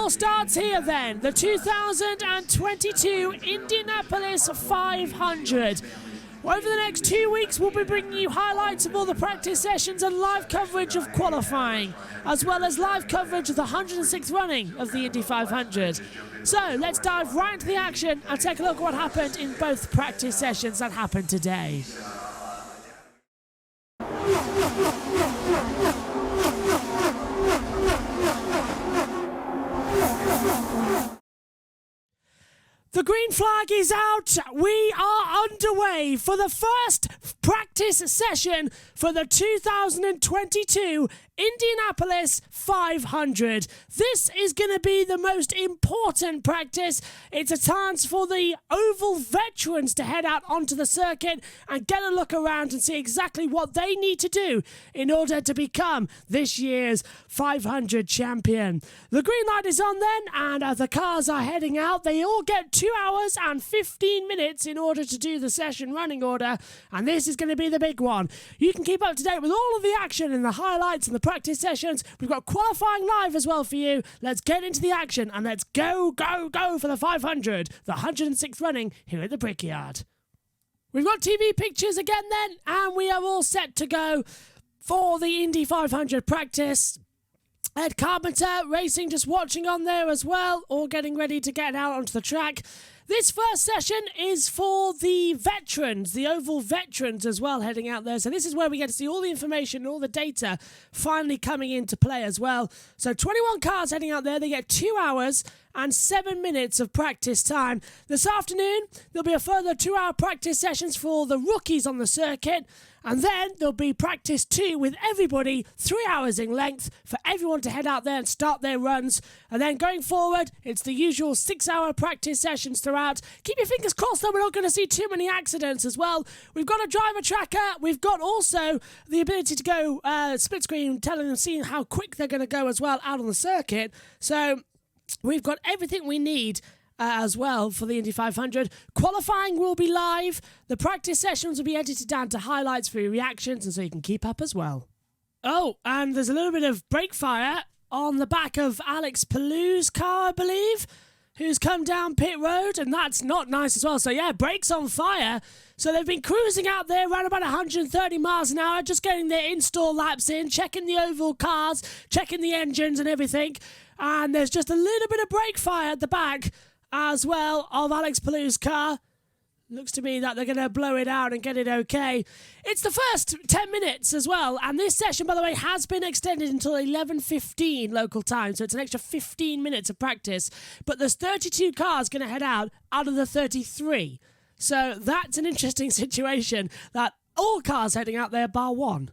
all starts here then, the 2022 Indianapolis 500. Over the next 2 weeks, we'll be bringing you highlights of all the practice sessions and live coverage of qualifying, as well as live coverage of the 106th running of the Indy 500. So let's dive right into the action and take a look at what happened in both practice sessions that happened today. The green flag is out. We are underway for the first practice session for the 2022 Indianapolis 500. This is going to be the most important practice. It's a chance for the Oval veterans to head out onto the circuit and get a look around and see exactly what they need to do in order to become this year's 500 champion. The green light is on then, and as the cars are heading out, they all get 2 hours and 15 minutes in order to do the session running order, and this is going to be the big one. You can keep up to date with all of the action and the highlights and the practice sessions. We've got qualifying live as well for you. Let's get into the action and let's go for the 500, the 106th running here at the Brickyard. We've got TV pictures again then, and we are all set to go for the Indy 500 practice. Ed Commentator racing, just watching on there as well, all getting ready to get out onto the track. This first session is for the veterans, the Oval veterans as well, heading out there. So this is where we get to see all the information, all the data finally coming into play as well. So 21 cars heading out there. They get 2 hours and 7 minutes of practice time. This afternoon, there'll be a further 2-hour practice sessions for the rookies on the circuit. And then there'll be practice 2 with everybody, 3 hours in length for everyone to head out there and start their runs. And then going forward, it's the usual 6-hour practice sessions throughout. Keep your fingers crossed that we're not going to see too many accidents as well. We've got a driver tracker. We've got also the ability to go split screen, telling them, seeing how quick they're going to go as well out on the circuit. So we've got everything we need as well for the Indy 500. Qualifying will be live. The practice sessions will be edited down to highlights for your reactions, and so you can keep up as well. Oh, and there's a little bit of brake fire on the back of Alex Palou's car, I believe, who's come down pit road, and that's not nice as well. So yeah, brakes on fire. So they've been cruising out there around about 130 miles an hour, just getting their install laps in, checking the Oval cars, checking the engines and everything. And there's just a little bit of brake fire at the back as well of Alex Palou's car. Looks to me that they're going to blow it out and get it okay. It's the first 10 minutes as well, and this session, by the way, has been extended until 11:15 local time, so it's an extra 15 minutes of practice. But there's 32 cars going to head out of the 33. So that's an interesting situation, that all cars heading out there bar one.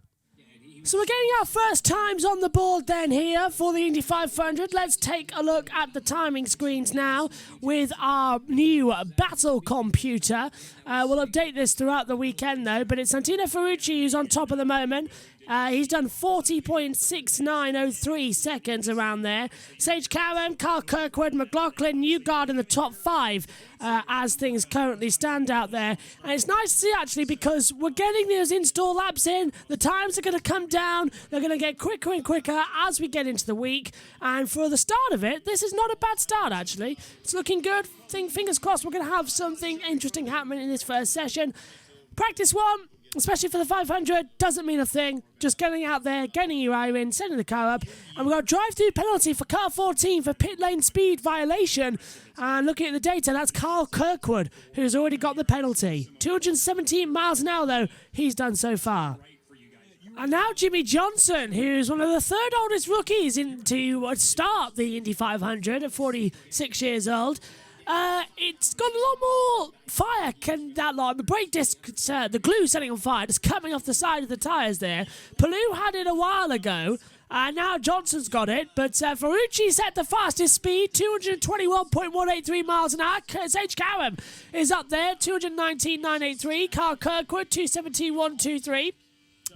So we're getting our first times on the board then here for the Indy 500. Let's take a look at the timing screens now with our new battle computer. We'll update this throughout the weekend though, but it's Santino Ferrucci who's on top at the moment. He's done 40.6903 seconds around there. Sage Karam, Carl Kirkwood, McLaughlin, Newgard in the top 5 as things currently stand out there. And it's nice to see actually, because we're getting those install laps in. The times are going to come down. They're going to get quicker and quicker as we get into the week. And for the start of it, this is not a bad start actually. It's looking good. Fingers crossed we're going to have something interesting happening in this first session. Practice 1, especially for the 500, doesn't mean a thing. Just getting out there, getting your eye in, setting the car up. And we've got a drive-through penalty for car 14 for pit lane speed violation. And looking at the data, that's Carl Kirkwood, who's already got the penalty. 217 miles an hour, though, he's done so far. And now Jimmy Johnson, who's one of the third oldest rookies to start the Indy 500 at 46 years old. It's got a lot more fire. The brake disc, the glue setting on fire, just coming off the side of the tyres there. Palou had it a while ago, and now Johnson's got it. But Ferrucci set the fastest speed, 221.183 miles an hour. Sage Karam is up there, 219.983. Carl Kirkwood, 217.123.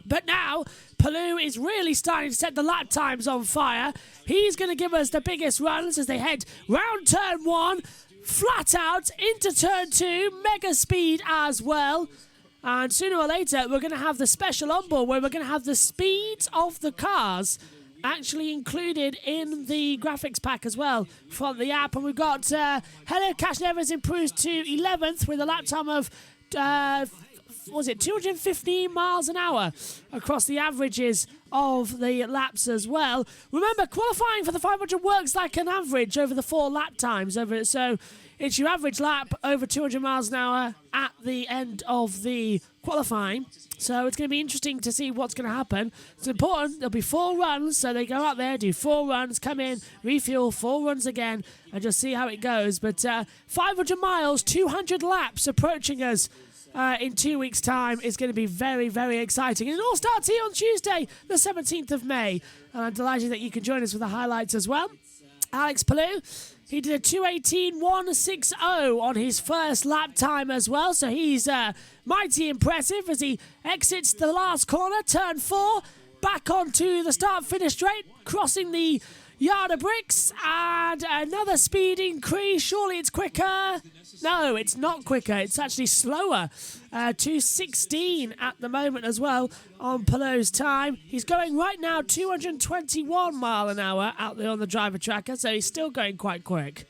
But now, Palou is really starting to set the lap times on fire. He's going to give us the biggest runs as they head round turn 1. Flat out into turn 2, mega speed as well. And sooner or later, we're going to have the special onboard where we're going to have the speeds of the cars actually included in the graphics pack as well from the app. And we've got Hello Schneider improves to 11th with a lap time of 215 miles an hour across the averages of the laps as well. Remember, qualifying for the 500 works like an average over the 4 lap times. So it's your average lap over 200 miles an hour at the end of the qualifying. So it's going to be interesting to see what's going to happen. It's important. There'll be 4 runs. So they go out there, do 4 runs, come in, refuel, 4 runs again, and just see how it goes. But 500 miles, 200 laps approaching us in 2 weeks' time is going to be very, very exciting. And it all starts here on Tuesday, the 17th of May. And I'm delighted that you can join us for the highlights as well. Alex Palou, he did a 2:18.160 on his first lap time as well. So he's mighty impressive as he exits the last corner, turn 4, back onto the start-finish straight, crossing the yard of bricks, and another speed increase. Surely it's quicker. No, it's not quicker. It's actually slower. 2:16 at the moment as well on Palou's time. He's going right now 221 mile an hour out there on the driver tracker, so he's still going quite quick.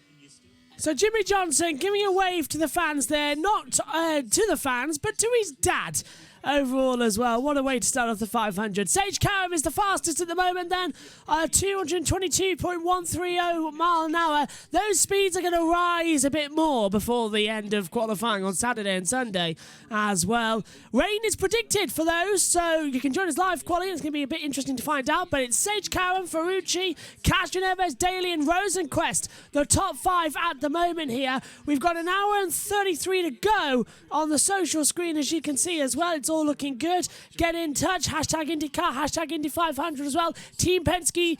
So Jimmy Johnson giving a wave to the fans there, not to the fans, but to his dad overall as well. What a way to start off the 500. Sage Karam is the fastest at the moment then, 222.130 mile an hour. Those speeds are going to rise a bit more before the end of qualifying on Saturday and Sunday as well. Rain is predicted for those, so you can join us live quality. It's going to be a bit interesting to find out, but it's Sage Karam, Ferrucci, Castro Neves, Daly and Rosenquist, the top 5 at the moment here. We've got an hour and 33 to go on the social screen, as you can see as well. It's all looking good. Get in touch. Hashtag IndyCar, hashtag Indy500 as well. Team Penske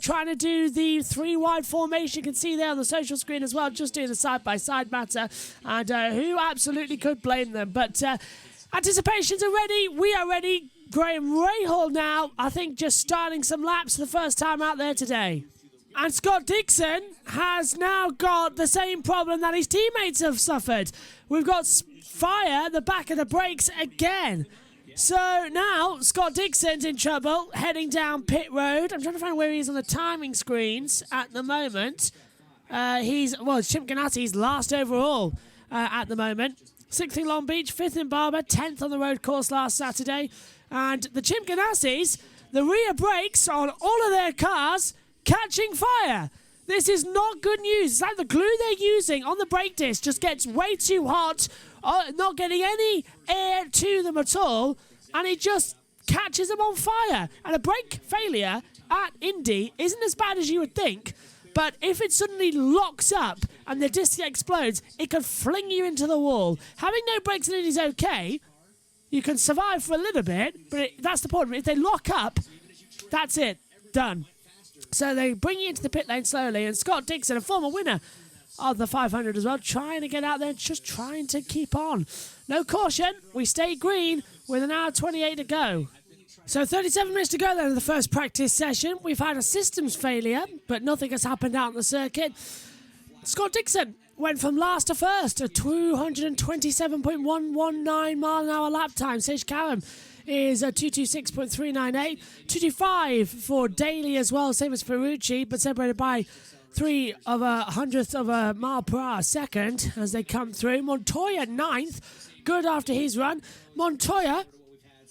trying to do the 3-wide formation. You can see there on the social screen as well, just doing the side-by-side matter. And who absolutely could blame them? But anticipations are ready. We are ready. Graham Rahal now, I think, just starting some laps for the first time out there today. And Scott Dixon has now got the same problem that his teammates have suffered. We've got fire at the back of the brakes again. So now Scott Dixon's in trouble, heading down pit road. I'm trying to find where he is on the timing screens at the moment. Chip Ganassi's last overall at the moment. 6th in Long Beach, 5th in Barber, 10th on the road course last Saturday. And the Chip Ganassis, the rear brakes on all of their cars catching fire. This is not good news. It's like the glue they're using on the brake disc just gets way too hot, not getting any air to them at all, and it just catches them on fire. And a brake failure at Indy isn't as bad as you would think, but if it suddenly locks up and the disc explodes, it could fling you into the wall. Having no brakes in Indy is okay. You can survive for a little bit, but that's the problem. If they lock up, that's it. Done. So they bring you into the pit lane slowly, and Scott Dixon, a former winner of the 500 as well, trying to get out there, just trying to keep on. No caution. We stay green with an hour 28 to go. So 37 minutes to go then in the first practice session. We've had a systems failure, but nothing has happened out on the circuit. Scott Dixon went from last to first, a 227.119 mile an hour lap time. Sage Karam is a 226.398. 225 for Daly as well, same as Ferrucci, but separated by 0.03 of a mile per hour second as they come through. Montoya 9th, good after his run. Montoya,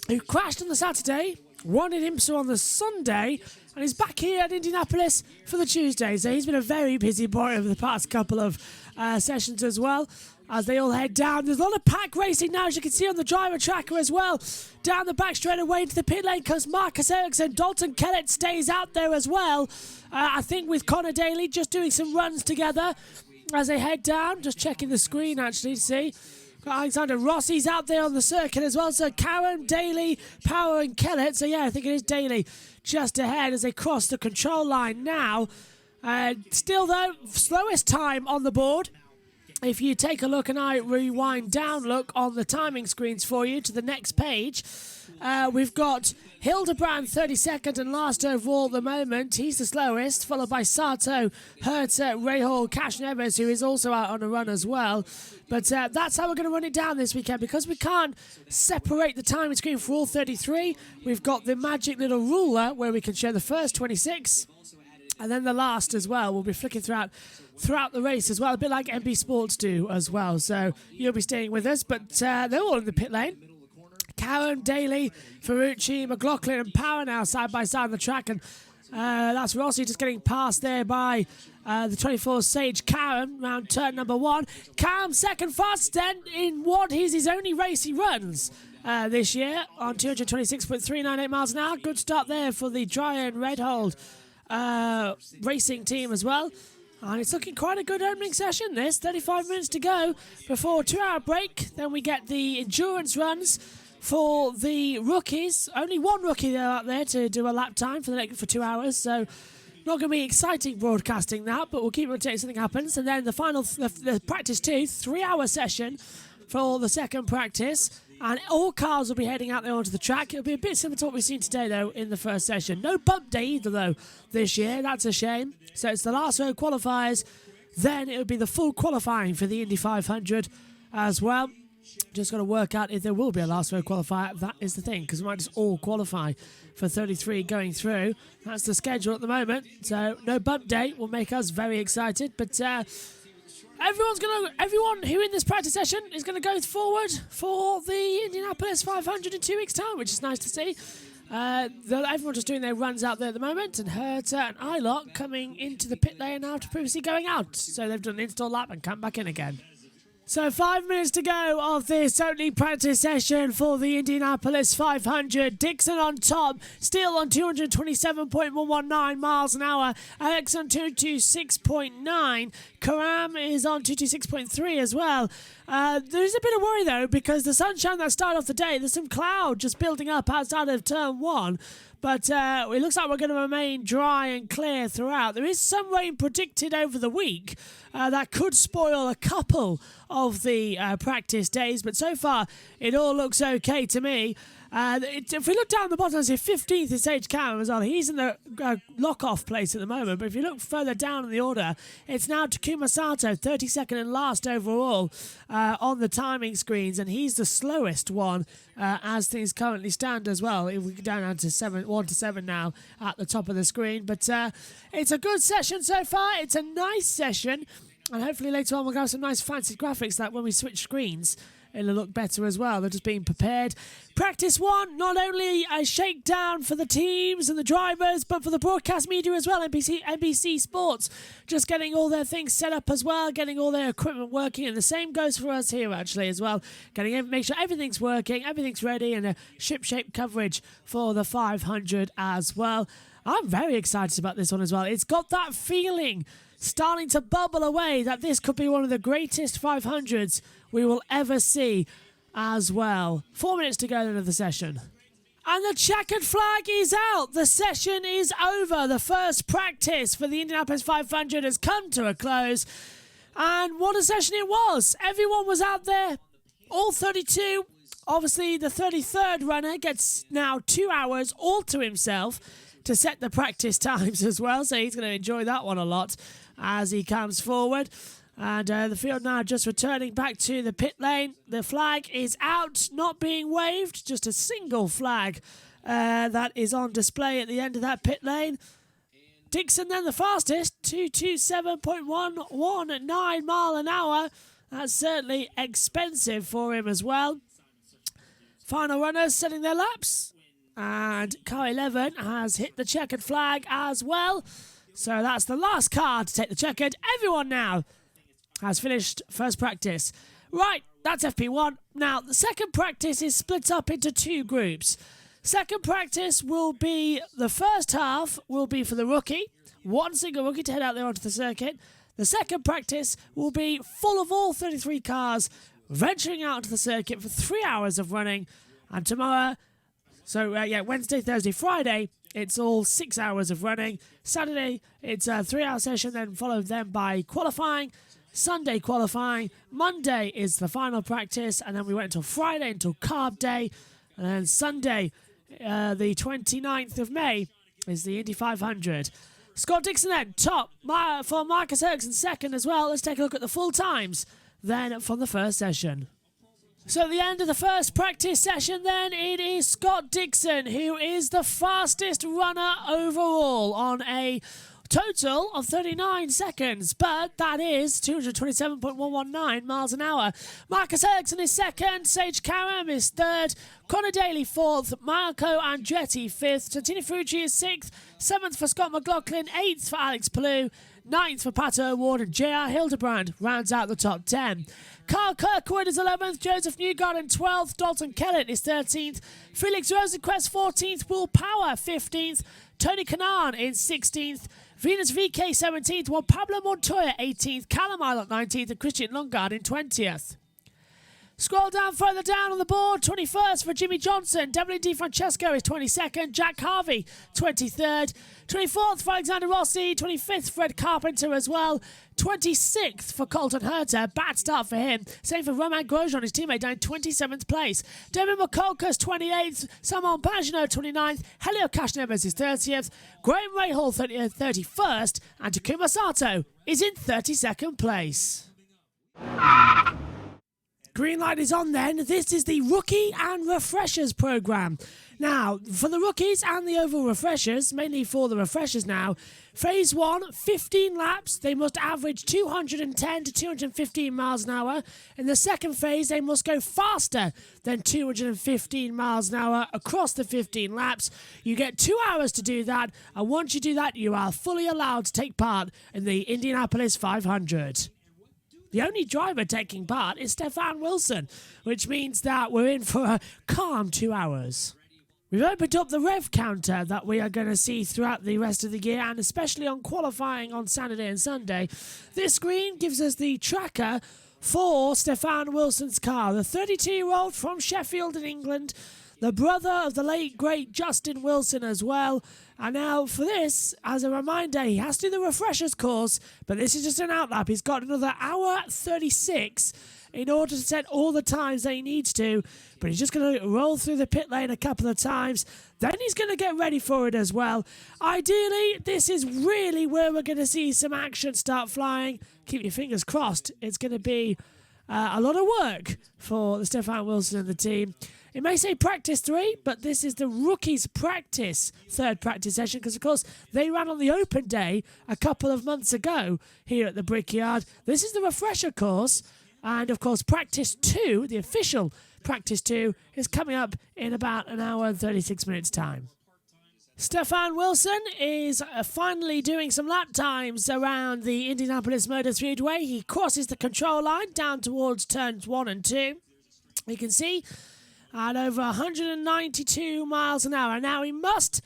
who crashed on the Saturday, won in IMSA on the Sunday, and is back here at Indianapolis for the Tuesday. So he's been a very busy boy over the past couple of sessions as well, as they all head down. There's a lot of pack racing now, as you can see on the driver tracker as well. Down the back straight away into the pit lane comes Marcus Ericsson. Dalton Kellett stays out there as well. I think with Connor Daly just doing some runs together as they head down. Just checking the screen actually to see. Got Alexander Rossi's out there on the circuit as well. So Karen, Daly, Power and Kellett. So yeah, I think it is Daly just ahead as they cross the control line now. Still though, slowest time on the board if you take a look and I rewind down, look on the timing screens for you to the next page, we've got Hildebrand 32nd and last overall at the moment. He's the slowest, followed by Sato, Herta, Rahul, Cash Neves, who is also out on a run as well. But that's how we're going to run it down this weekend. Because we can't separate the timing screen for all 33, we've got the magic little ruler where we can show the first 26 and then the last as well. We'll be flicking throughout the race as well, a bit like NB Sports do as well. So you'll be staying with us, but they're all in the pit lane. Karen, Daly, Ferrucci, McLaughlin and Power now side by side on the track, and that's Rossi just getting passed there by the 24 Sage Karen round turn number 1. Karen second fastest then in what is his only race he runs this year on 226.398 miles an hour. Good start there for the Dryan Redhold racing team as well. And it's looking quite a good opening session, this. 35 minutes to go before a 2-hour break. Then we get the endurance runs for the rookies. Only one rookie there out there to do a lap time for 2 hours. So not going to be exciting broadcasting that, but we'll keep it until something happens. And then the final, the practice 2, 3-hour session for the second practice. And all cars will be heading out there onto the track. It'll be a bit similar to what we've seen today, though, in the first session. No bump day either, though, this year. That's a shame. So it's the last row qualifiers. Then it'll be the full qualifying for the Indy 500 as well. Just got to work out if there will be a last row qualifier. That is the thing, because we might just all qualify for 33 going through. That's the schedule at the moment. So no bump day will make us very excited. But everyone who in this practice session is going to go forward for the Indianapolis 500 in 2 weeks' time, which is nice to see. Everyone just doing their runs out there at the moment, and Herta and Ilott coming into the pit lane after previously going out. So they've done an install lap and come back in again. So 5 minutes to go of this opening practice session for the Indianapolis 500. Dixon on top, still on 227.119 miles an hour. Alex on 226.9. Karam is on 226.3 as well. There's a bit of worry though, because the sunshine that started off the day, there's some cloud just building up outside of turn 1. But it looks like we're going to remain dry and clear throughout. There is some rain predicted over the week that could spoil a couple of the practice days. But so far, it all looks okay to me. If we look down the bottom, I see 15th is Sage Cameron as well. He's in the lock-off place at the moment. But if you look further down in the order, it's now Takuma Sato, 32nd and last overall on the timing screens. And he's the slowest one as things currently stand as well. If we go down to 1 to 7 now at the top of the screen. But it's a good session so far. It's a nice session. And hopefully later on we'll have some nice fancy graphics that when we switch screens, it'll look better as well. They're just being prepared. Practice 1, not only a shakedown for the teams and the drivers, but for the broadcast media as well. NBC Sports just getting all their things set up as well, getting all their equipment working. And the same goes for us here actually as well. Make sure everything's working, everything's ready, and a ship-shape coverage for the 500 as well. I'm very excited about this one as well. It's got that feeling starting to bubble away that this could be one of the greatest 500s we will ever see as well. 4 minutes to go into the session. And the checkered flag is out. The session is over. The first practice for the Indianapolis 500 has come to a close. And what a session it was. Everyone was out there, all 32. Obviously, the 33rd runner gets now 2 hours all to himself to set the practice times as well. So he's going to enjoy that one a lot as he comes forward. And the field now just returning back to the pit lane. The flag is out, not being waved. Just a single flag that is on display at the end of that pit lane. Dixon then the fastest, 227.119 mile an hour. That's certainly expensive for him as well. Final runners setting their laps. And car 11 has hit the checkered flag as well. So that's the last car to take the checkered. Everyone now has finished first practice. Right, that's FP1. Now, the second practice is split up into 2 groups. Second practice will be, the first half will be for the rookie. One single rookie to head out there onto the circuit. The second practice will be full of all 33 cars venturing out onto the circuit for 3 hours of running. And tomorrow, Wednesday, Thursday, Friday, it's all 6 hours of running. Saturday, it's a 3-hour session, then followed then by qualifying. Sunday qualifying. Monday is the final practice, and then we went until Friday until carb day, and then Sunday, the 29th of May, is the Indy 500. Scott Dixon then, top, for Marcus Ericsson second as well. Let's take a look at the full times then from the first session. So at the end of the first practice session then, it is Scott Dixon who is the fastest runner overall on a total of 39 seconds, but that is 227.119 miles an hour. Marcus Ericsson is second, Sage Karam is third, Connor Daly fourth, Marco Andretti fifth, Santino Ferrucci is sixth, seventh for Scott McLaughlin, eighth for Alex Palou, ninth for Pato O'Ward, and J.R. Hildebrand rounds out the top 10. Carl Kirkwood is 11th, Joseph Newgarden 12th, Dalton Kellett is 13th, Felix Rosenquist 14th, Will Power 15th, Tony Kanaan is 16th, Venus VK 17th, Juan Pablo Montoya 18th, Callum Ilott 19th, and Christian Lundgaard in 20th. Scroll down further down on the board, 21st for Jimmy Johnson, Devlin DiFrancesco is 22nd, Jack Harvey 23rd, 24th for Alexander Rossi, 25th Fred Carpenter as well, 26th for Colton Herta, bad start for him, same for Romain Grosjean, his teammate, down 27th place, Devin McCulker's 28th, Simon Pagenaud 29th, Helio Cashnevers is 30th, Graham Rahal 31st, and Takuma Sato is in 32nd place. Green light is on then. This is the Rookie and Refreshers program. Now, for the rookies and the oval refreshers, mainly for the refreshers now, phase 1, 15 laps. They must average 210 to 215 miles an hour. In the second phase, they must go faster than 215 miles an hour across the 15 laps. You get 2 hours to do that, and once you do that, you are fully allowed to take part in the Indianapolis 500. The only driver taking part is Stefan Wilson, which means that we're in for a calm 2 hours. We've opened up the rev counter that we are going to see throughout the rest of the year, and especially on qualifying on Saturday and Sunday. This screen gives us the tracker for Stefan Wilson's car, the 32-year-old from Sheffield in England, the brother of the late, great Justin Wilson as well. And now for this, as a reminder, he has to do the refreshers course, but this is just an outlap. He's got another hour 36 in order to set all the times that he needs to, but he's just going to roll through the pit lane a couple of times. Then he's going to get ready for it as well. Ideally, this is really where we're going to see some action start flying. Keep your fingers crossed. It's going to be a lot of work for the Stefan Wilson and the team. It may say practice 3, but this is the rookies practice, third practice session, because of course they ran on the open day a couple of months ago here at the Brickyard. This is the refresher course, and of course practice 2, the official practice 2, is coming up in about an hour and 36 minutes time. Stefan Wilson is finally doing some lap times around the Indianapolis Motor Speedway. He crosses the control line down towards turns 1 and 2. You can see at over 192 miles an hour. Now he must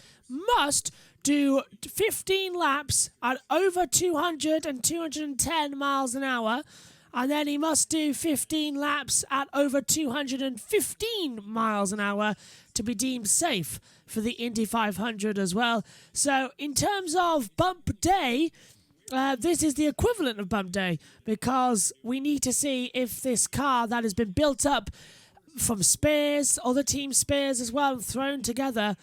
do 15 laps at over 200 and 210 miles an hour. And then he must do 15 laps at over 215 miles an hour to be deemed safe for the Indy 500 as well. So in terms of bump day, this is the equivalent of bump day, because we need to see if this car that has been built up from spares, other team spares as well, thrown together,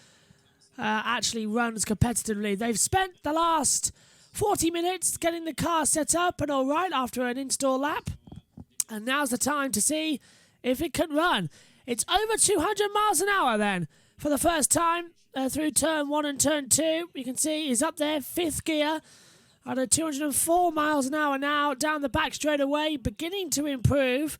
actually runs competitively. They've spent the last 40 minutes getting the car set up and all right after an install lap, and now's the time to see if it can run. It's over 200 miles an hour then for the first time through turn 1 and turn 2. You can see he's up there, 5th gear at 204 miles an hour now, down the back straight away, beginning to improve.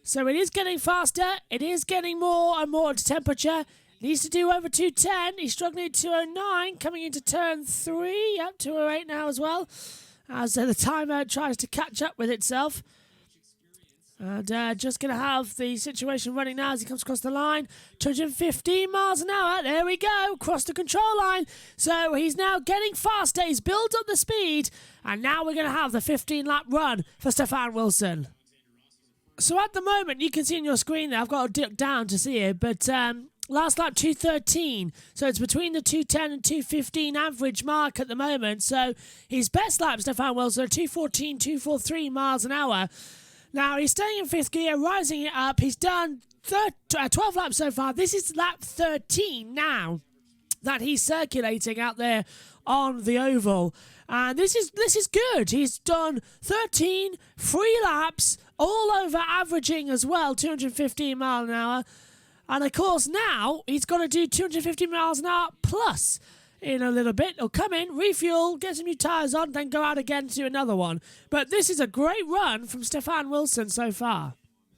So it is getting faster, it is getting more and more temperature. Needs to do over 210. He's struggling at 209, coming into turn 3. Yep, 208 now as well, as the timer tries to catch up with itself. And just going to have the situation running now as he comes across the line. 215 miles an hour. There we go. Across the control line. So he's now getting faster. He's built up the speed. And now we're going to have the 15-lap run for Stefan Wilson. So at the moment, you can see on your screen there, I've got to dip down to see it, but Last lap 2:13, so it's between the 2:10 and 2:15 average mark at the moment. So his best lap, Stefan Wilson, 2:14, 2:43 miles an hour. Now he's staying in fifth gear, rising it up. He's done 12 laps so far. This is lap 13 now that he's circulating out there on the oval. And this is good. He's done 13 free laps, all over averaging as well, 215 miles an hour. And of course now he's got to do 250 miles an hour plus in a little bit. He'll come in, refuel, get some new tyres on, then go out again to do another one. But this is a great run from Stefan Wilson so far.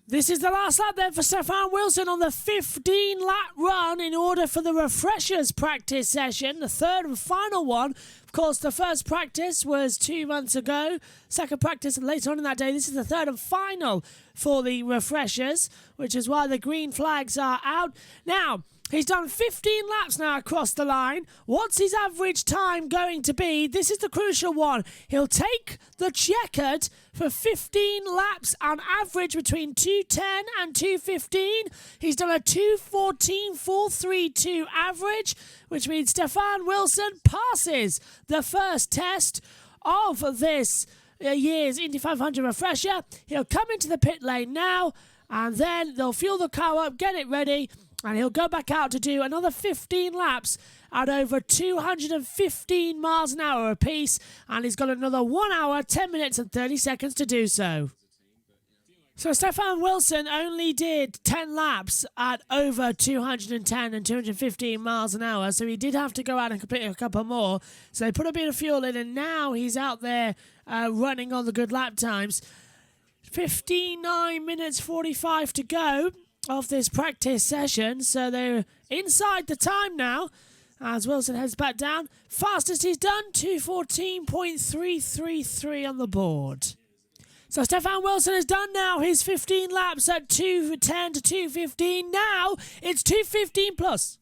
This is the last lap then for Stefan Wilson on the 15-lap run in order for the refreshers practice session, the third and final one. Of course, the first practice was 2 months ago. Second practice later on in that day. This is the third and final for the refreshers, which is why the green flags are out. Now, he's done 15 laps now across the line. What's his average time going to be? This is the crucial one. He'll take the checkered for 15 laps on average between 2:10 and 2:15. He's done a 2:14.432 average, which means Stefan Wilson passes the first test of this year's Indy 500 refresher. He'll come into the pit lane now, and then they'll fuel the car up, get it ready, and he'll go back out to do another 15 laps at over 215 miles an hour apiece, and he's got another 1 hour, 10 minutes and 30 seconds to do so. So Stefan Wilson only did 10 laps at over 210 and 215 miles an hour, so he did have to go out and complete a couple more. So they put a bit of fuel in, and now he's out there running on the good lap times. 59 minutes 45 to go of this practice session, so they're inside the time now as Wilson heads back down. Fastest he's done, 2:14.333 on the board. So Stefan Wilson has done now his 15 laps at 2:10 to 2:15. Now it's 2:15 plus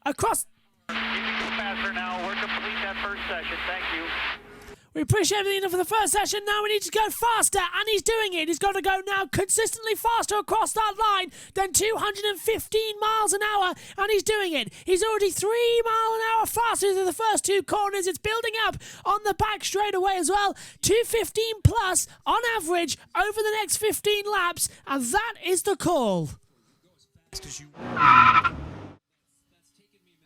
across. You can go faster now. We're complete that first session. Thank you. We appreciate everything for the first session. Now we need to go faster, and he's doing it. He's got to go now consistently faster across that line than 215 miles an hour, and he's doing it. He's already 3 miles an hour faster than the first two corners. It's building up on the back straightaway as well. 215 plus on average over the next 15 laps, and that is the call.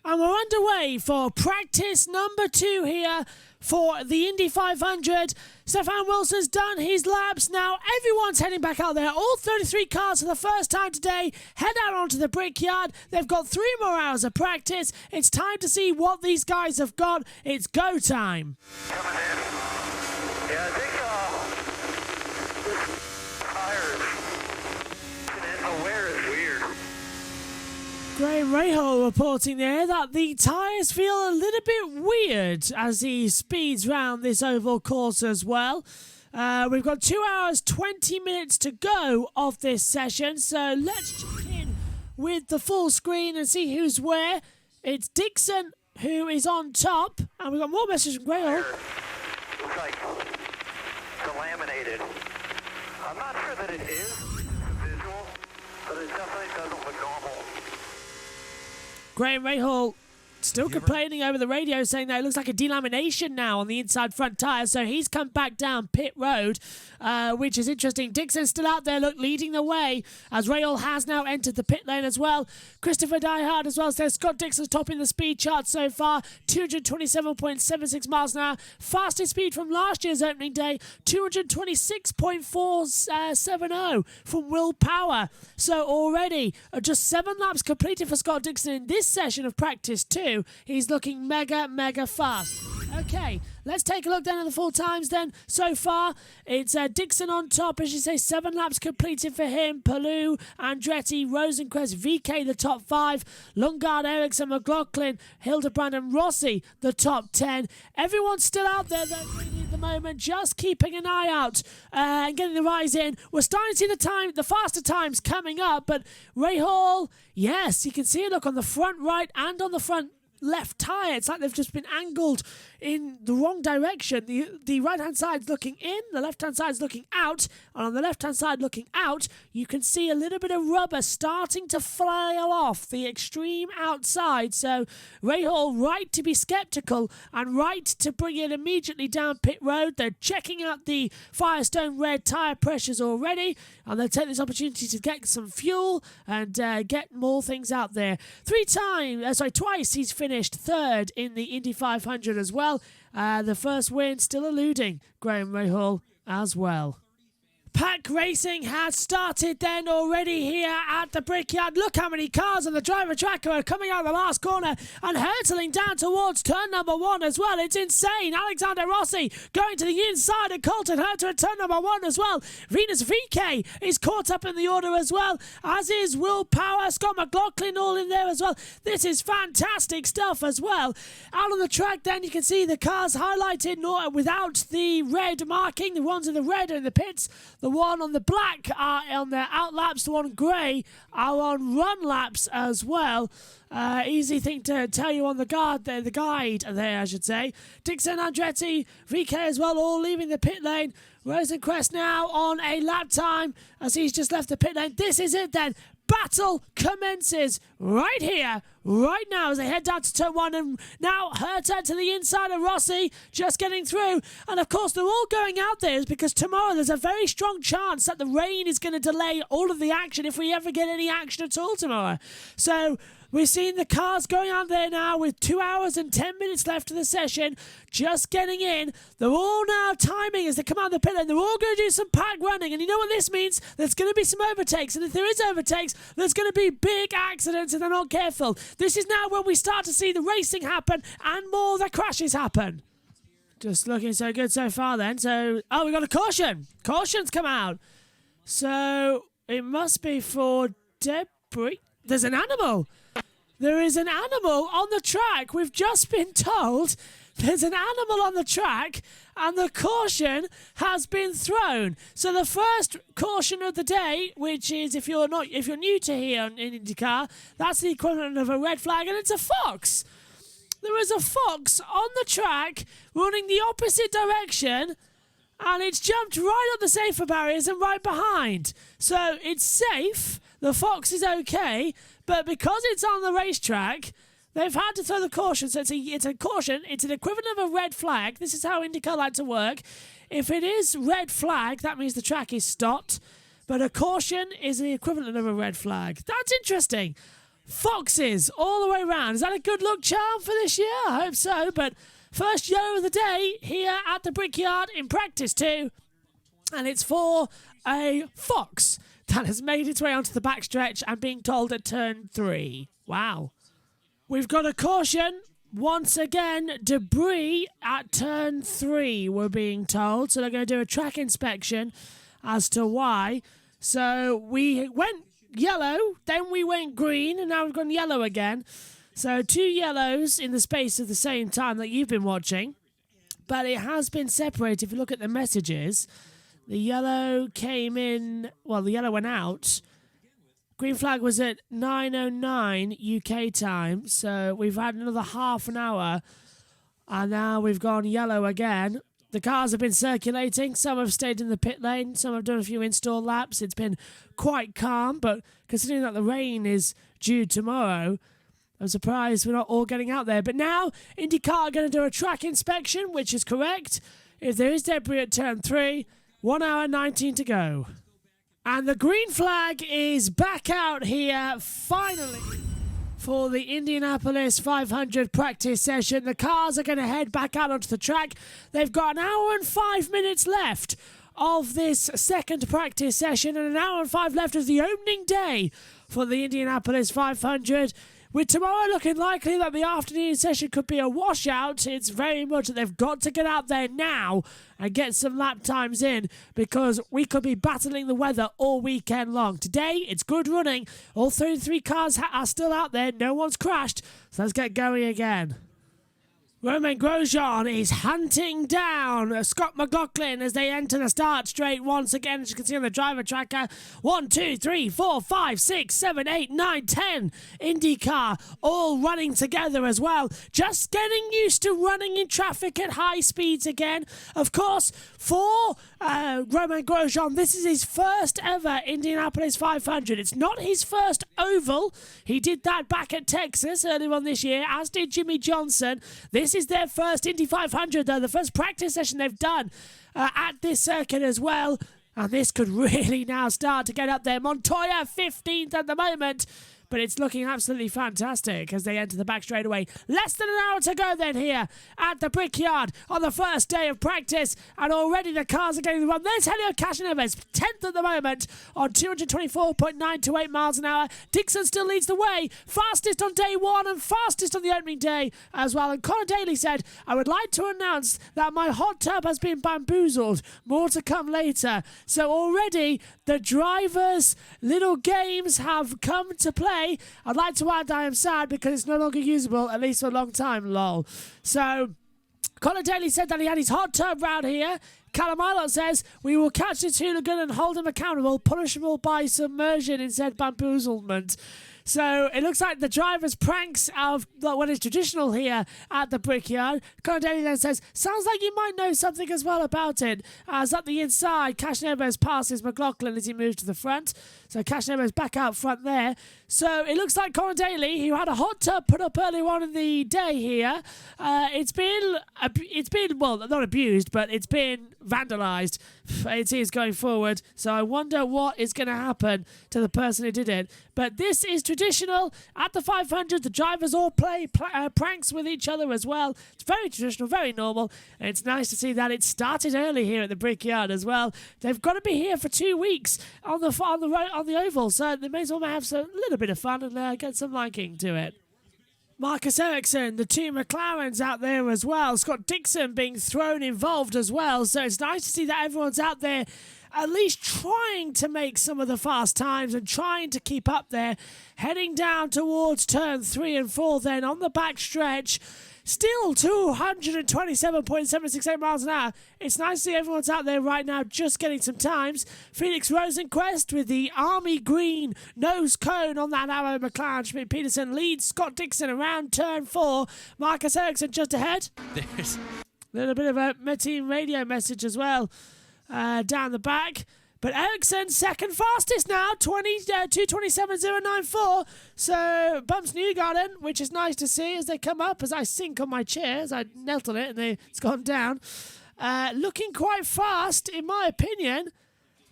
And we're underway for practice number 2 here for the Indy 500. Stefan Wilson's done his laps. Now everyone's heading back out there. All 33 cars for the first time today head out onto the brickyard. They've got 3 more hours of practice. It's time to see what these guys have got. It's go time. Coming in. Yeah, I think this tire is nowhere is weird. Graham Rahal reporting there that the tyres feel a little bit weird as he speeds round this oval course as well. We've got 2 hours, 20 minutes to go of this session, so let's check in with the full screen and see who's where. It's Dixon who is on top, and we've got more messages from Rahal. Looks like delaminated. I'm not sure that it is visual, but it definitely doesn't look normal. Graham Rahal still complaining over the radio, saying that it looks like a delamination now on the inside front tyre, so he's come back down pit road, which is interesting. Dixon's still out there, leading the way, as Rahal has now entered the pit lane as well. Christopher Diehard as well says Scott Dixon's topping the speed chart so far, 227.76 miles an hour. Fastest speed from last year's opening day, 226.470 from Will Power. So already, just 7 laps completed for Scott Dixon in this session of practice 2. He's looking mega fast. Okay, let's take a look down at the full times then. So far, it's Dixon on top, as you say, 7 laps completed for him. Palou, Andretti, Rosencrest, VK, the top 5. Lundgaard, Ericsson, McLaughlin, Hildebrand and Rossi, the top 10. Everyone's still out there though at the moment, just keeping an eye out and getting the rise in. We're starting to see the faster times coming up, but Rahal, yes, you can see it, look, on the front right and on the front left tyre. It's like they've just been angled in the wrong direction. The right-hand side's looking in, the left-hand side's looking out, and on the left-hand side looking out, you can see a little bit of rubber starting to flail off the extreme outside. So Ray Hall right to be sceptical and right to bring it immediately down pit road. They're checking out the Firestone red tyre pressures already, and they'll take this opportunity to get some fuel and get more things out there. Twice he's finished third in the Indy 500 as well. The first win still eluding Graham Rahal as well. Pack racing has started then already here at the Brickyard. Look how many cars on the driver track are coming out of the last corner and hurtling down towards turn number 1 as well. It's insane. Alexander Rossi going to the inside and Colton Herter at turn number 1 as well. Venus VK is caught up in the order as well, as is Will Power, Scott McLaughlin all in there as well. This is fantastic stuff as well. Out on the track then you can see the cars highlighted without the red marking. The ones in the red are in the pits. The one on the black are on their out laps. The one grey are on run laps as well. Easy thing to tell you on the guide there, I should say. Dixon, Andretti, VK as well, all leaving the pit lane. Rosenquist now on a lap time as he's just left the pit lane. This is it then. Battle commences right here, right now as they head down to turn 1, and now Herter to the inside of Rossi, just getting through. And of course they're all going out there because tomorrow there's a very strong chance that the rain is going to delay all of the action if we ever get any action at all tomorrow. So we're seeing the cars going out there now with 2 hours and 10 minutes left of the session, just getting in. They're all now timing as they come out of the pit lane. They're all going to do some pack running, and you know what this means? There's going to be some overtakes, and if there is overtakes, there's going to be big accidents if they're not careful. This is now when we start to see the racing happen and more of the crashes happen. Just looking so good so far then. We got a caution. Caution's come out. So it must be for debris. There's an animal. There is an animal on the track. We've just been told there's an animal on the track and the caution has been thrown. So the first caution of the day, which is if you're new to here in IndyCar, that's the equivalent of a red flag, and it's a fox. There is a fox on the track running the opposite direction, and it's jumped right up the safer barriers and right behind. So it's safe. The fox is okay. But because it's on the racetrack, they've had to throw the caution. So it's a caution. It's an equivalent of a red flag. This is how IndyCar like to work. If it is red flag, that means the track is stopped. But a caution is the equivalent of a red flag. That's interesting. Foxes all the way around. Is that a good luck charm for this year? I hope so. But first yellow of the day here at the Brickyard in practice 2. And it's for a fox that has made its way onto the backstretch and being told at turn 3. Wow. We've got a caution. Once again, debris at turn 3, we're being told. So they're going to do a track inspection as to why. So we went yellow, then we went green, and now we've gone yellow again. So 2 yellows in the space of the same time that you've been watching. But it has been separated. If you look at the messages, the yellow came in, the yellow went out. Green flag was at 9:09 UK time, so we've had another half an hour, and now we've gone yellow again. The cars have been circulating. Some have stayed in the pit lane. Some have done a few install laps. It's been quite calm, but considering that the rain is due tomorrow, I'm surprised we're not all getting out there. But now, IndyCar are going to do a track inspection, which is correct. If there is debris at turn 3, 1 hour 19 to go. And the green flag is back out here, finally, for the Indianapolis 500 practice session. The cars are going to head back out onto the track. They've got an hour and 5 minutes left of this second practice session, and an hour and 5 left of the opening day for the Indianapolis 500. With tomorrow looking likely that the afternoon session could be a washout, it's very much that they've got to get out there now and get some lap times in, because we could be battling the weather all weekend long. Today, it's good running. All 33 cars are still out there. No one's crashed. So let's get going again. Romain Grosjean is hunting down Scott McLaughlin as they enter the start straight once again. As you can see on the driver tracker, 1, 2, 3, 4, 5, 6, 7, 8, 9, 10 IndyCar all running together as well. Just getting used to running in traffic at high speeds again. Of course, for Romain Grosjean, this is his first ever Indianapolis 500. It's not his first oval. He did that back at Texas earlier on this year, as did Jimmy Johnson. This is their first Indy 500, though, the first practice session they've done at this circuit as well. And this could really now start to get up there. Montoya 15th at the moment, but it's looking absolutely fantastic as they enter the back straightaway. Less than an hour to go then here at the Brickyard on the first day of practice, and already the cars are getting the run. There's Helio Castroneves, 10th at the moment on 224.928 miles an hour. Dixon still leads the way, fastest on day one and fastest on the opening day as well. And Connor Daly said, "I would like to announce that my hot tub has been bamboozled. More to come later." So already the drivers' little games have come to play. I'd like to add I am sad because it's no longer usable, at least for a long time, lol. So, Connor Daly said that he had his hot tub round here. Callum Ilott says, "We will catch this hooligan and hold him accountable, punishable by submersion instead of bamboozlement." So it looks like the driver's pranks of what is traditional here at the Brickyard. Connor Daly then says, "Sounds like you might know something as well about it." As up the inside, Castroneves passes McLaughlin as he moves to the front. So Castroneves back out front there. So it looks like Connor Daly, who had a hot tub put up earlier on in the day here, it's been well, not abused, but it's been vandalised. It is going forward. So I wonder what is going to happen to the person who did it. But this is traditional at the 500. The drivers all play pranks with each other as well. It's very traditional, very normal. And it's nice to see that it started early here at the Brickyard as well. They've got to be here for 2 weeks on the oval, so they may as well have a little bit of fun and get some liking to it. Marcus Ericsson, the two McLarens out there as well. Scott Dixon being thrown involved as well. So it's nice to see that everyone's out there at least trying to make some of the fast times and trying to keep up there. Heading down towards turn 3 and 4 then on the back stretch. Still 227.768 miles an hour. It's nice to see everyone's out there right now just getting some times. Felix Rosenquist with the army green nose cone on that arrow McLaren. Schmidt-Peterson leads Scott Dixon around turn 4. Marcus Ericsson just ahead. There's a little bit of a team radio message as well down the back. But Ericsson second fastest now, 227.094. So bumps Newgarden, which is nice to see as they come up, as I sink on my chair, as I knelt on it and it's gone down. Looking quite fast, in my opinion,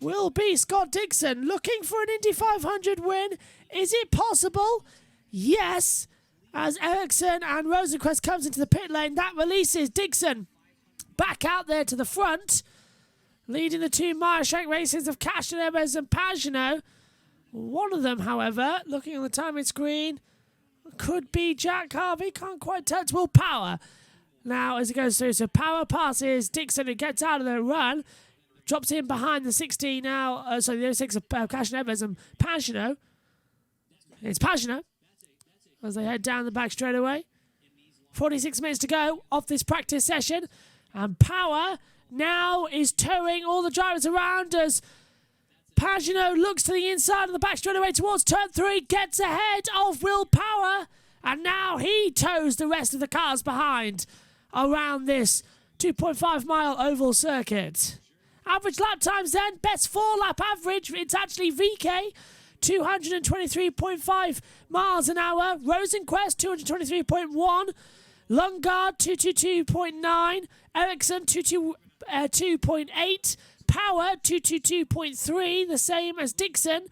will be Scott Dixon. Looking for an Indy 500 win. Is it possible? Yes. As Ericsson and Rosenquist comes into the pit lane, that releases Dixon back out there to the front. Leading the two Meyershank races of Castroneves and Pagenaud. One of them, however, looking on the timing screen, could be Jack Harvey. Can't quite tell. It's Will Power. Now, as it goes through, so Power passes Dixon, who gets out of the run. Drops in behind the 16 now. The 06 of Castroneves and Pagenaud. It's Pagenaud as they head down the back straight away. 46 minutes to go off this practice session. And Power now is towing all the drivers around as Pagenaud looks to the inside of the back straightaway towards turn 3, gets ahead of Will Power, and now he tows the rest of the cars behind around this 2.5 mile oval circuit. Average lap times then, best 4 lap average, it's actually VK, 223.5 miles an hour, Rosenquist 223.1, Lundgaard 222.9, Ericsson 2.8, Power 222.3, the same as Dixon.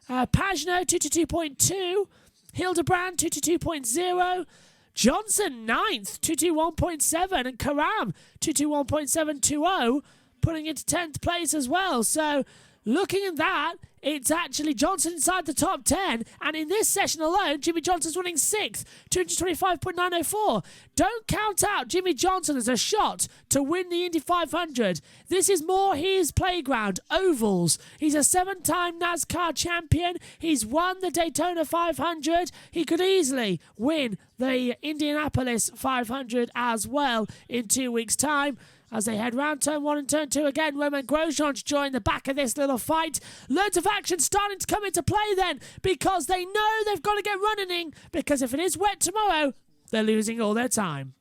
Pagenaud 222.2, Hildebrand 222.0, Johnson 9th 221.7, and Karam 221.720, putting into 10th place as well. So looking at that, it's actually Johnson inside the top 10. And in this session alone, Jimmy Johnson's running 6th, 225.904. Don't count out Jimmy Johnson as a shot to win the Indy 500. This is more his playground, ovals. He's a 7-time NASCAR champion. He's won the Daytona 500. He could easily win the Indianapolis 500 as well in 2 weeks' time. As they head round turn 1 and turn 2 again, Romain Grosjean to join the back of this little fight. Loads of action starting to come into play then, because they know they've got to get running, because if it is wet tomorrow, they're losing all their time.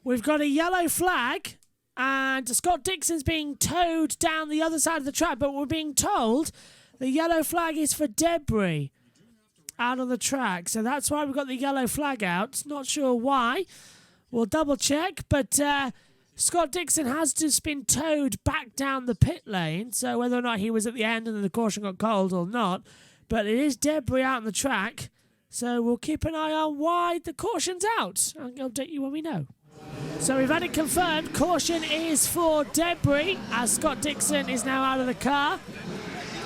We've got a yellow flag, and Scott Dixon's being towed down the other side of the track, but we're being told the yellow flag is for debris out on the track. So that's why we've got the yellow flag out. Not sure why. We'll double check, but Scott Dixon has just been towed back down the pit lane, so whether or not he was at the end and then the caution got called or not, but it is debris out on the track, so we'll keep an eye on why the caution's out. I'll update you when we know. So we've had it confirmed, caution is for debris, as Scott Dixon is now out of the car.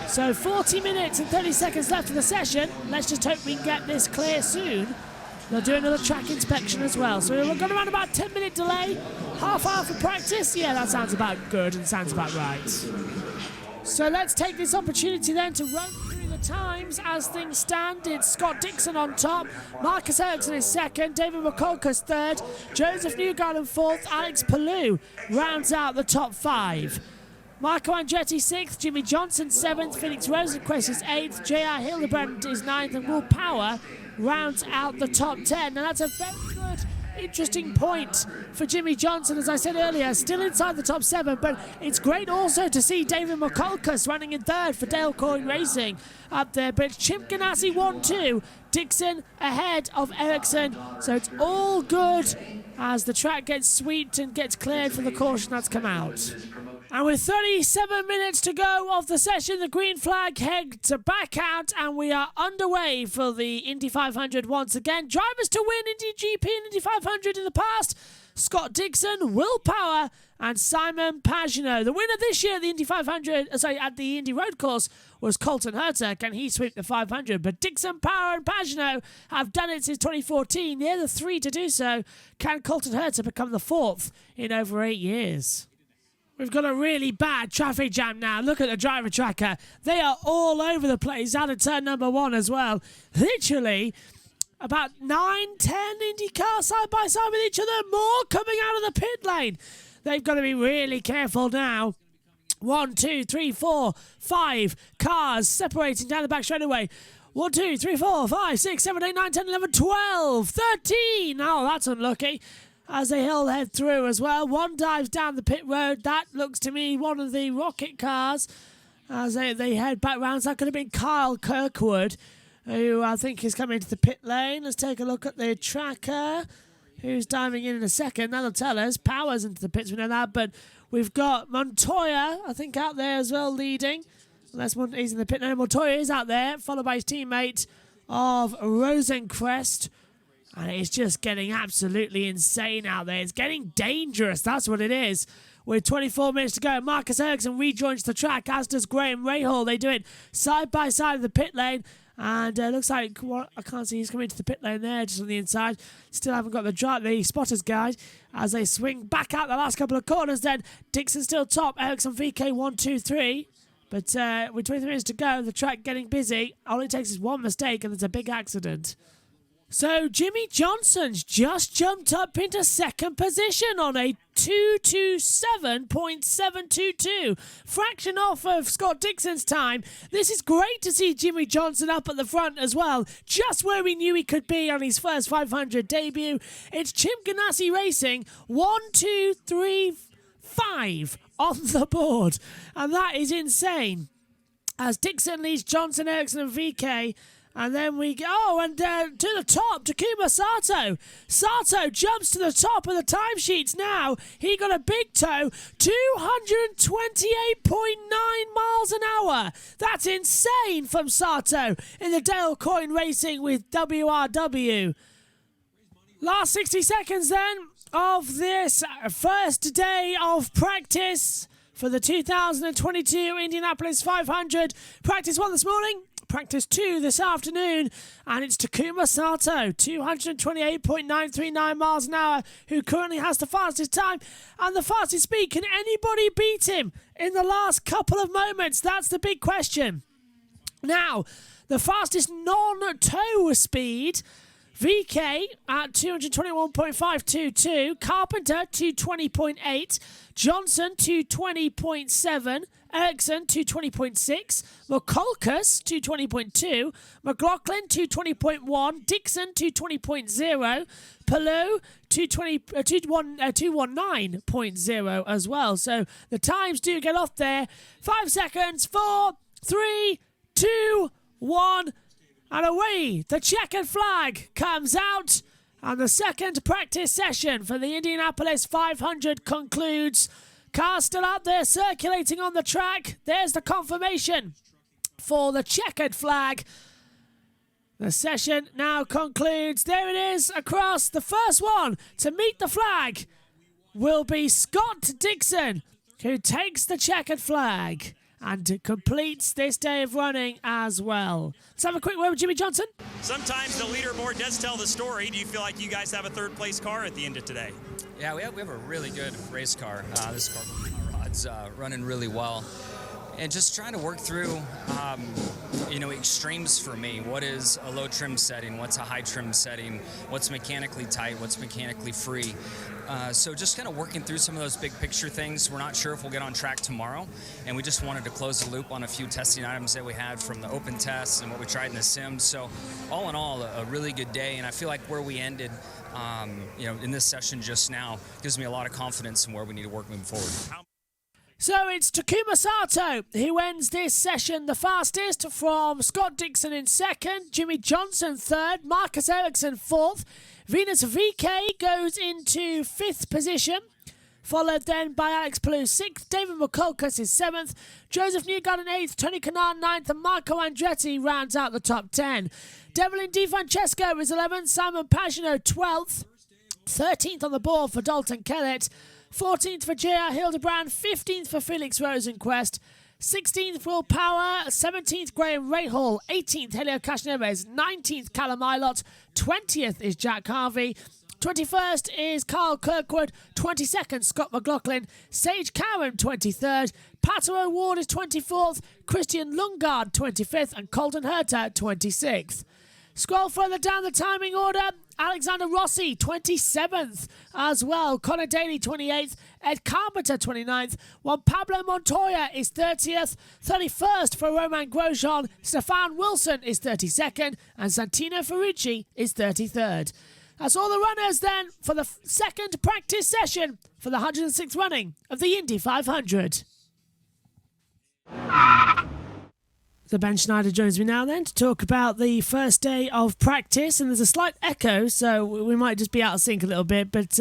So 40 minutes and 30 seconds left of the session. Let's just hope we can get this clear soon. They'll do another track inspection as well. So we've got around about 10-minute delay, half hour for practice. Yeah, that sounds about good and sounds about right. So let's take this opportunity then to run through the times as things stand. It's Scott Dixon on top, Marcus Ericsson is second, David McCulker's third, Joseph Newgarden fourth, Alex Palou rounds out the top 5. Marco Andretti 6th, Jimmy Johnson 7th, Felix Rosenqvist is 8th, J.R. Hildebrand is 9th, and Will Power rounds out the top 10. Now that's a very good, interesting point for Jimmy Johnson, as I said earlier, still inside the top 7, but it's great also to see David McCulker running in 3rd for Dale Coyne Racing up there, but it's Chip Ganassi 1-2, Dixon ahead of Ericsson, so it's all good as the track gets swept and gets cleared for the caution that's come out. And with 37 minutes to go of the session, the green flag heads back out, and we are underway for the Indy 500 once again. Drivers to win Indy GP and Indy 500 in the past: Scott Dixon, Will Power, and Simon Pagenaud. The winner this year at the Indy 500, at the Indy Road Course, was Colton Herta. Can he sweep the 500? But Dixon, Power, and Pagenaud have done it since 2014. They're the 3 to do so. Can Colton Herta become the 4th in over 8 years? We've got a really bad traffic jam now. Look at the driver tracker. They are all over the place out of turn number 1 as well. Literally about 9, 10 IndyCars side by side with each other. More coming out of the pit lane. They've got to be really careful now. 1, 2, 3, 4, 5 cars separating down the back straightaway. 1, 2, 3, 4, 5, 6, 7, 8, 9, 10, 11, 12, 13. Oh, that's unlucky. As they all head through as well. One dives down the pit road. That looks to me one of the rocket cars as they head back round. So that could have been Kyle Kirkwood, who I think is coming to the pit lane. Let's take a look at the tracker, who's diving in a second. That'll tell us. Power's into the pits, we know that. But we've got Montoya, I think, out there as well, leading. Unless he's in the pit. No, Montoya is out there, followed by his teammate of Rosenqvist. And it's just getting absolutely insane out there. It's getting dangerous. That's what it is. With 24 minutes to go, Marcus Ericsson rejoins the track, as does Graham Rahal. They do it side by side of the pit lane. And looks like, I can't see, he's coming to the pit lane there, just on the inside. Still haven't got the spotter's guide as they swing back out the last couple of corners then. Dixon still top, Ericsson VK 1, 2, 3. But with 23 minutes to go, the track getting busy. All it takes is one mistake and it's a big accident. So Jimmy Johnson's just jumped up into second position on a 227.722, fraction off of Scott Dixon's time. This is great to see Jimmy Johnson up at the front as well, just where we knew he could be on his first 500 debut. It's Chip Ganassi Racing, 1, 2, 3, 5 on the board, and that is insane. As Dixon leads Johnson, Ericsson and VK. And then we go, and to the top, Takuma Sato. Sato jumps to the top of the timesheets now. He got a big toe, 228.9 miles an hour. That's insane from Sato in the Dale Coyne Racing with WRW. Last 60 seconds then of this first day of practice for the 2022 Indianapolis 500. Practice 1 this morning, practice 2 this afternoon, and it's Takuma Sato, 228.939 miles an hour, who currently has the fastest time and the fastest speed. Can anybody beat him in the last couple of moments? That's the big question. Now, the fastest non-tow speed, VK at 221.522, Carpenter 220.8, Johnson 220.7, Ericsson 220.6, McCulkus 220.2, McLaughlin 220.1, Dixon 220.0, Palou 219.0 as well. So the times do get off there. 5 seconds, 4, 3, 2, 1, and away the checkered flag comes out, and the second practice session for the Indianapolis 500 concludes. Cars still out there circulating on the track. There's the confirmation for the checkered flag. The session now concludes. There it is across. The first one to meet the flag will be Scott Dixon, who takes the checkered flag and completes this day of running as well. Let's have a quick word with Jimmy Johnson. Sometimes the leaderboard does tell the story. Do you feel like you guys have a third-place car at the end of today? Yeah, we have a really good race car. This car, rod's running really well. And just trying to work through, extremes for me. What is a low trim setting? What's a high trim setting? What's mechanically tight? What's mechanically free? So just kind of working through some of those big picture things. We're not sure if we'll get on track tomorrow, and we just wanted to close the loop on a few testing items that we had from the open tests and what we tried in the sims. So all in all, a really good day, and I feel like where we ended in this session just now gives me a lot of confidence in where we need to work moving forward. So it's Takuma Sato who ends this session the fastest, from Scott Dixon in second, Jimmy Johnson third, Marcus Ericsson fourth, Venus VK goes into fifth position, followed then by Alex Palou 6th, David McCulkus is 7th, Joseph Newgarden 8th, Tony Kanaan 9th, and Marco Andretti rounds out the top 10. Devlin DiFrancesco is 11th, Simon Pagino 12th, 13th on the board for Dalton Kellett, 14th for J.R. Hildebrand, 15th for Felix Rosenquist, 16th Will Power, 17th Graham Rahal, 18th Helio Castroneves, 19th Callum Ilott, 20th is Jack Harvey, 21st is Carl Kirkwood, 22nd Scott McLaughlin, Sage Cowan 23rd, Pato O'Ward is 24th, Christian Lundgaard 25th, and Colton Herta 26th. Scroll further down the timing order, Alexander Rossi 27th as well, Connor Daly 28th, Ed Carpenter 29th, while Pablo Montoya is 30th, 31st for Romain Grosjean, Stefan Wilson is 32nd, and Santino Ferrucci is 33rd. That's all the runners then for the second practice session for the 106th running of the Indy 500. So Ben Schneider joins me now then to talk about the first day of practice, and there's a slight echo, so we might just be out of sync a little bit. But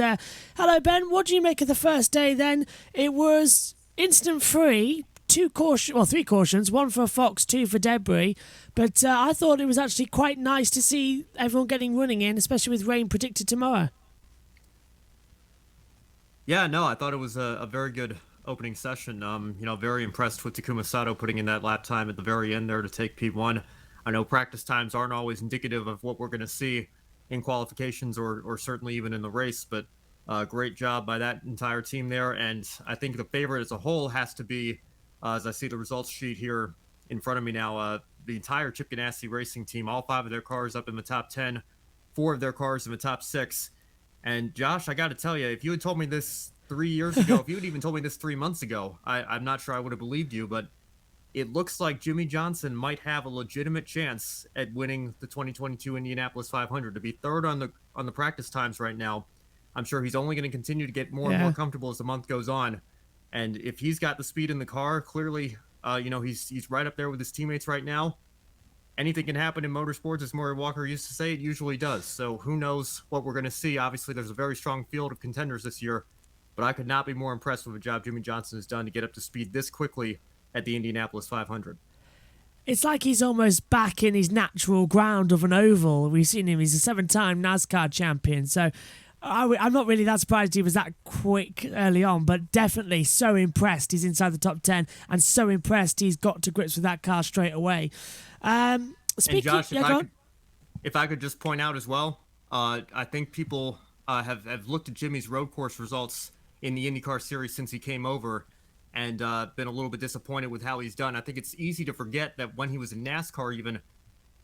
hello Ben, what do you make of the first day then? It was incident-free, 3 cautions, 1 for Fox, 2 for debris. But I thought it was actually quite nice to see everyone getting running in, especially with rain predicted tomorrow. Yeah, no, I thought it was a very good opening session. Very impressed with Takuma Sato putting in that lap time at the very end there to take P1. I know practice times aren't always indicative of what we're going to see in qualifications or certainly even in the race, but great job by that entire team there. And I think the favorite as a whole has to be, as I see the results sheet here in front of me now, the entire Chip Ganassi Racing team, all 5 of their cars up in the top 10, 4 of their cars in the top 6. And Josh, I got to tell you, if you had told me this 3 years ago, if you had even told me this 3 months ago, I'm not sure I would have believed you, but it looks like Jimmy Johnson might have a legitimate chance at winning the 2022 Indianapolis 500. To be third on the practice times right now, I'm sure he's only going to continue to get more and more comfortable as the month goes on. And if he's got the speed in the car, clearly, he's right up there with his teammates right now. Anything can happen in motorsports, as Maury Walker used to say. It usually does. So who knows what we're going to see. Obviously, there's a very strong field of contenders this year, but I could not be more impressed with the job Jimmy Johnson has done to get up to speed this quickly at the Indianapolis 500. It's like he's almost back in his natural ground of an oval. We've seen him. He's a 7-time NASCAR champion. So I'm not really that surprised he was that quick early on, but definitely so impressed he's inside the top 10 and so impressed he's got to grips with that car straight away. Speaking, and Josh, yeah, if I could just point out as well, I think people have looked at Jimmy's road course results in the IndyCar series since he came over and been a little bit disappointed with how he's done. I think it's easy to forget that when he was in NASCAR, even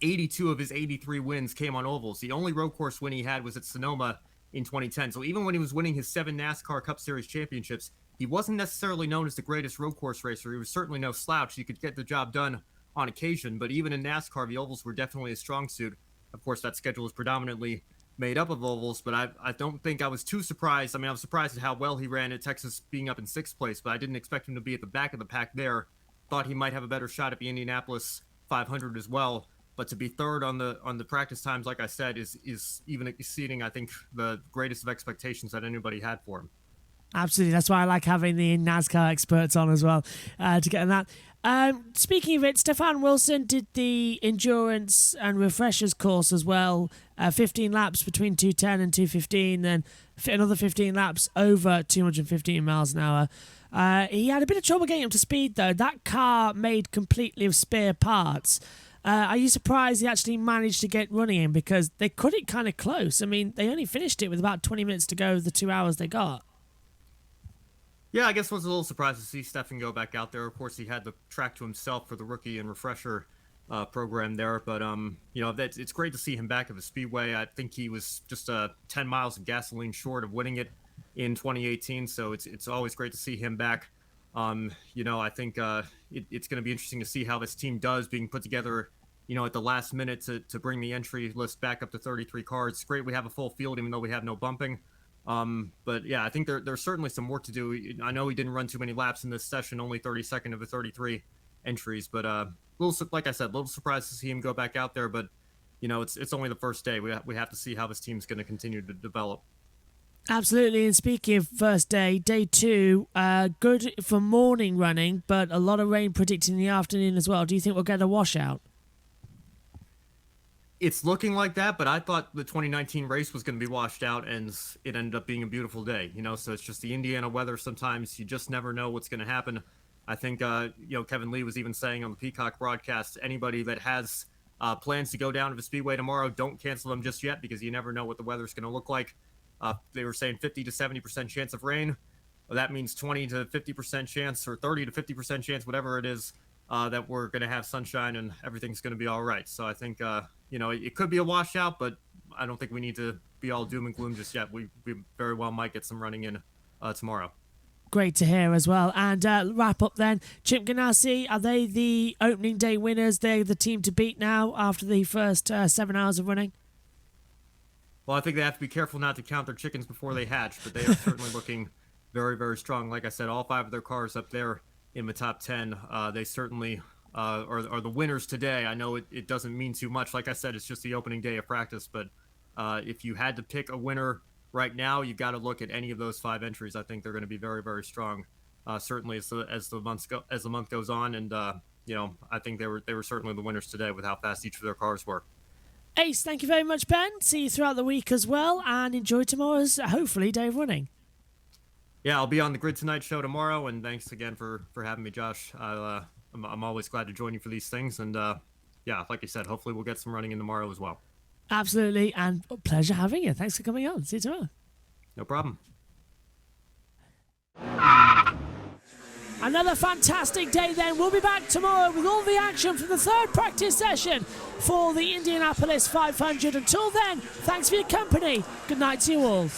82 of his 83 wins came on ovals. The only road course win he had was at Sonoma in 2010. So even when he was winning his 7 NASCAR Cup Series championships, he wasn't necessarily known as the greatest road course racer. He was certainly no slouch. He could get the job done on occasion, but even in NASCAR, the ovals were definitely a strong suit. Of course, that schedule is predominantly made up of ovals, but I don't think I was too surprised. I mean, I was surprised at how well he ran at Texas, being up in 6th place, but I didn't expect him to be at the back of the pack there. Thought he might have a better shot at the Indianapolis 500 as well. But to be third on the practice times, like I said, is even exceeding, I think, the greatest of expectations that anybody had for him. Absolutely. That's why I like having the NASCAR experts on as well to get on that. Speaking of it, Stefan Wilson did the endurance and refreshers course as well. 15 laps between 210 and 215, then another 15 laps over 215 miles an hour. He had a bit of trouble getting up to speed, though. That car made completely of spare parts. Are you surprised he actually managed to get running in? Because they cut it kind of close. I mean, they only finished it with about 20 minutes to go, the 2 hours they got. Yeah, I guess I was a little surprised to see Stefan go back out there. Of course, he had the track to himself for the rookie and refresher program there. But, it's great to see him back at the Speedway. I think he was just 10 miles of gasoline short of winning it in 2018. So it's always great to see him back. I think it's going to be interesting to see how this team does being put together, at the last minute to bring the entry list back up to 33 cars. It's great we have a full field, even though we have no bumping. But yeah, I think there's certainly some work to do. I know he didn't run too many laps in this session, only 32nd of the 33 entries, but like I said, a little surprised to see him go back out there. But it's only the first day. We have to see how this team's going to continue to develop. Absolutely, and speaking of first day, day 2, good for morning running, but a lot of rain predicted in the afternoon as well. Do you think we'll get a washout? It's looking like that, but I thought the 2019 race was going to be washed out, and it ended up being a beautiful day. So it's just the Indiana weather. Sometimes you just never know what's going to happen. I think, Kevin Lee was even saying on the Peacock broadcast, anybody that has plans to go down to the Speedway tomorrow, don't cancel them just yet, because you never know what the weather's going to look like. They were saying 50 to 70% chance of rain. Well, that means 20 to 50% chance, or 30 to 50% chance, whatever it is, that we're going to have sunshine and everything's going to be all right. So I think, it could be a washout, but I don't think we need to be all doom and gloom just yet. We very well might get some running in tomorrow. Great to hear as well. And wrap up then, Chip Ganassi, are they the opening day winners? They're the team to beat now after the first 7 hours of running? Well, I think they have to be careful not to count their chickens before they hatch, but they are certainly looking very, very strong. Like I said, all 5 of their cars up there in the top 10. They certainly are the winners today. I know it doesn't mean too much. Like I said, it's just the opening day of practice, but if you had to pick a winner right now, you've got to look at any of those 5 entries. I think they're going to be very, very strong, certainly as the month goes on. And I think they were certainly the winners today with how fast each of their cars were. Ace, thank you very much, Ben. See you throughout the week as well, and enjoy tomorrow's, hopefully, day of running. Yeah, I'll be on the Grid Tonight show tomorrow, and thanks again for having me, Josh. I'm always glad to join you for these things, and like you said, hopefully we'll get some running in tomorrow as well. Absolutely, and pleasure having you. Thanks for coming on. See you tomorrow. No problem. Another fantastic day then. We'll be back tomorrow with all the action from the 3rd practice session for the Indianapolis 500. Until then, thanks for your company. Good night to you all.